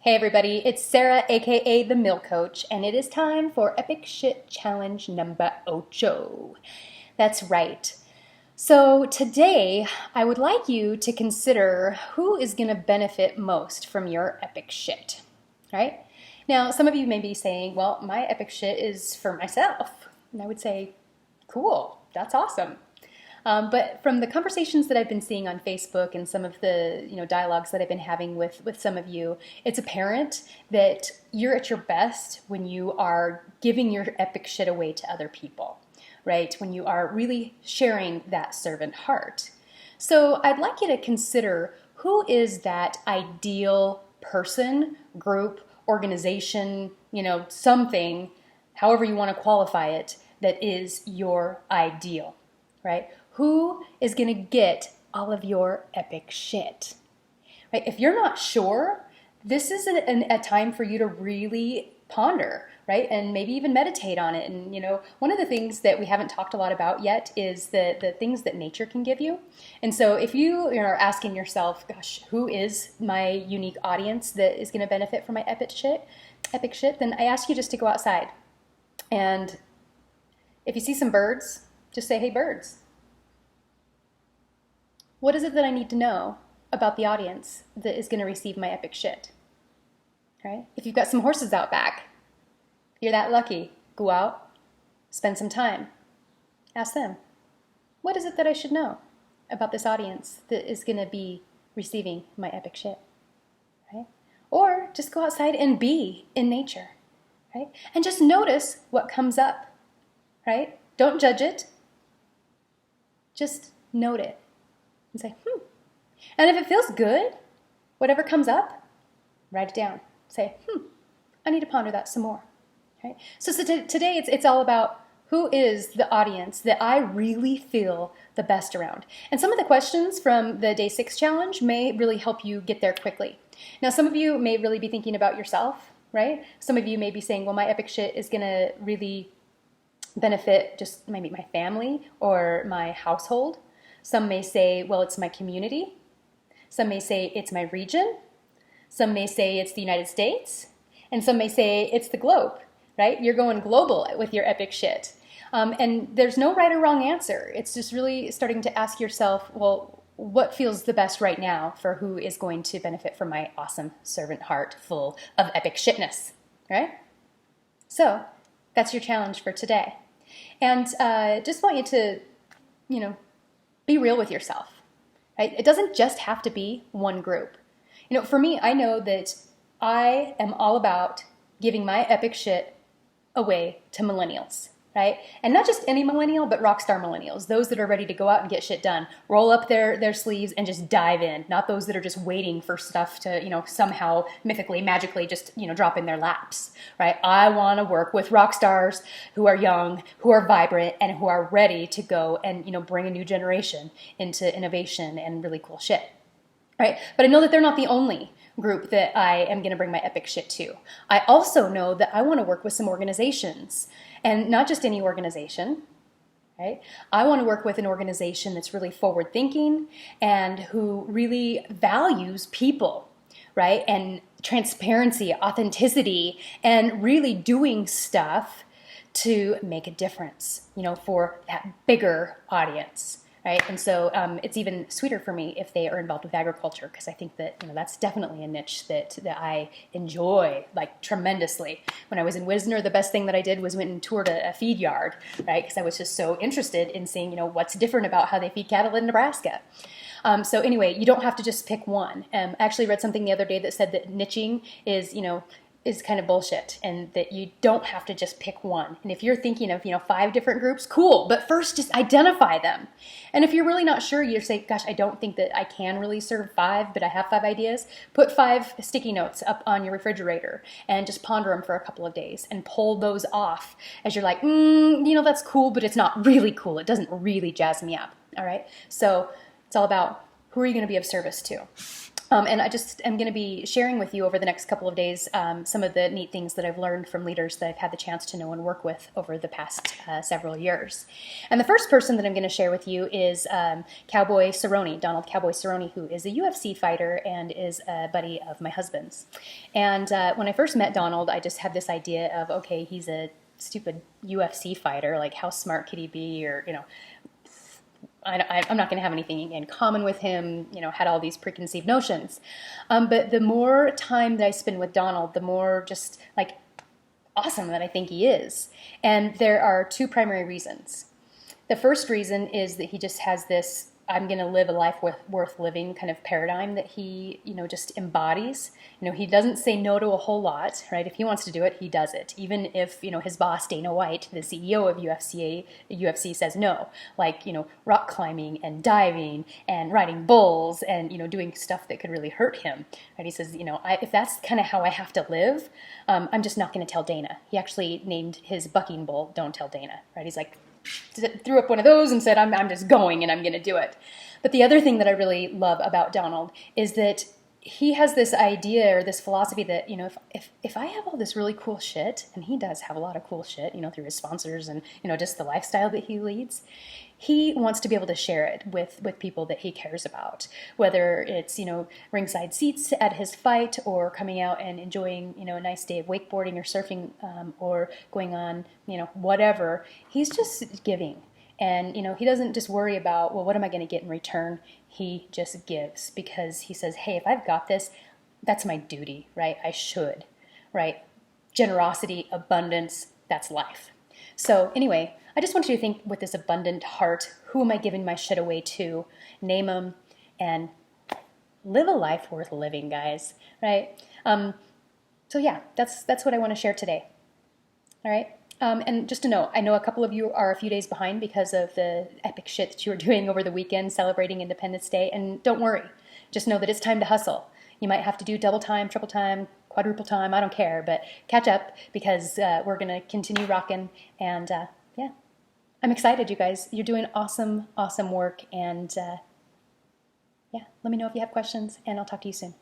Hey everybody, it's Sarah, aka the Mill Coach, and it is time for Epic Shit Challenge number 8. That's right. So today, I would like you to consider who is going to benefit most from your epic shit, right? Now, some of you may be saying, well, my epic shit is for myself. And I would say, cool, that's awesome. But from the conversations that I've been seeing on Facebook and some of the dialogues that I've been having with some of you, it's apparent that you're at your best when you are giving your epic shit away to other people, right? When you are really sharing that servant heart. So I'd like you to consider who is that ideal person, group, organization, something, however you want to qualify it, that is your ideal, right? Who is going to get all of your epic shit? Right? If you're not sure, this is a time for you to really ponder, right? And maybe even meditate on it. And, one of the things that we haven't talked a lot about yet is the things that nature can give you. And so if you are asking yourself, gosh, who is my unique audience that is going to benefit from my epic shit, then I ask you just to go outside. And if you see some birds, just say, hey, birds. What is it that I need to know about the audience that is going to receive my epic shit? Right? If you've got some horses out back, you're that lucky, go out, spend some time, ask them, what is it that I should know about this audience that is going to be receiving my epic shit? Right? Or just go outside and be in nature, right? And just notice what comes up, right? Don't judge it. Just note it. And say, And if it feels good, whatever comes up, write it down. Say, I need to ponder that some more. Okay? So today it's all about who is the audience that I really feel the best around. And some of the questions from the Day 6 challenge may really help you get there quickly. Now, some of you may really be thinking about yourself, right? Some of you may be saying, well, my epic shit is going to really benefit just maybe my family or my household. Some may say, well, it's my community. Some may say it's my region. Some may say it's the United States. And some may say it's the globe, right? You're going global with your epic shit. And there's no right or wrong answer. It's just really starting to ask yourself, well, what feels the best right now for who is going to benefit from my awesome servant heart full of epic shitness, right? So that's your challenge for today. And just want you to, be real with yourself, right? It doesn't just have to be one group. For me, I know that I am all about giving my epic shit away to millennials, right? And not just any millennial, but rock star millennials, those that are ready to go out and get shit done, roll up their sleeves and just dive in, not those that are just waiting for stuff to, somehow mythically, magically just, drop in their laps, right? I want to work with rock stars who are young, who are vibrant, and who are ready to go and, bring a new generation into innovation and really cool shit, right? But I know that they're not the only group that I am going to bring my epic shit to. I also know that I want to work with some organizations, and not just any organization, right? I want to work with an organization that's really forward thinking and who really values people, right? And transparency, authenticity, and really doing stuff to make a difference, for that bigger audience. Right? And so it's even sweeter for me if they are involved with agriculture, because I think that that's definitely a niche that I enjoy like tremendously. When I was in Wisner, the best thing that I did was went and toured a feed yard, right? Because I was just so interested in seeing what's different about how they feed cattle in Nebraska. So anyway, you don't have to just pick one. I actually read something the other day that said that niching is kind of bullshit, and that you don't have to just pick one. And if you're thinking of 5 different groups, cool, but first just identify them. And if you're really not sure, you say, gosh, I don't think that I can really serve 5, but I have 5 ideas. Put 5 sticky notes up on your refrigerator and just ponder them for a couple of days and pull those off as you're like, that's cool, but it's not really cool. It doesn't really jazz me up. All right. So it's all about who are you going to be of service to? And I just am going to be sharing with you over the next couple of days some of the neat things that I've learned from leaders that I've had the chance to know and work with over the past several years. And the first person that I'm going to share with you is Cowboy Cerrone, Donald Cowboy Cerrone, who is a UFC fighter and is a buddy of my husband's. And when I first met Donald, I just had this idea of, okay, he's a stupid UFC fighter. Like, how smart could he be? Or, I'm not going to have anything in common with him, had all these preconceived notions. But the more time that I spend with Donald, the more just like awesome that I think he is. And there are two primary reasons. The first reason is that he just has this I'm going to live a life worth living kind of paradigm that he, just embodies. He doesn't say no to a whole lot, right? If he wants to do it, he does it. Even if, his boss, Dana White, the CEO of UFC says no, like, rock climbing and diving and riding bulls and, doing stuff that could really hurt him, right? He says, if that's kind of how I have to live, I'm just not going to tell Dana. He actually named his bucking bull, Don't Tell Dana, right? He's like, threw up one of those and said, I'm just going and I'm going to do it. But the other thing that I really love about Donald is that he has this idea or this philosophy that, if I have all this really cool shit, and he does have a lot of cool shit, through his sponsors and, just the lifestyle that he leads, he wants to be able to share it with people that he cares about, whether it's, ringside seats at his fight or coming out and enjoying, a nice day of wakeboarding or surfing or going on, whatever. He's just giving. And, he doesn't just worry about, well, what am I going to get in return? He just gives because he says, hey, if I've got this, that's my duty, right? I should, right? Generosity, abundance, that's life. So anyway, I just want you to think with this abundant heart, who am I giving my shit away to? Name them and live a life worth living, guys, right? So yeah, that's what I want to share today. All right. And just to know, I know a couple of you are a few days behind because of the epic shit that you were doing over the weekend celebrating Independence Day. And don't worry, just know that it's time to hustle. You might have to do double time, triple time, quadruple time, I don't care, but catch up because we're going to continue rocking. And yeah, I'm excited, you guys. You're doing awesome, awesome work. And yeah, let me know if you have questions, and I'll talk to you soon.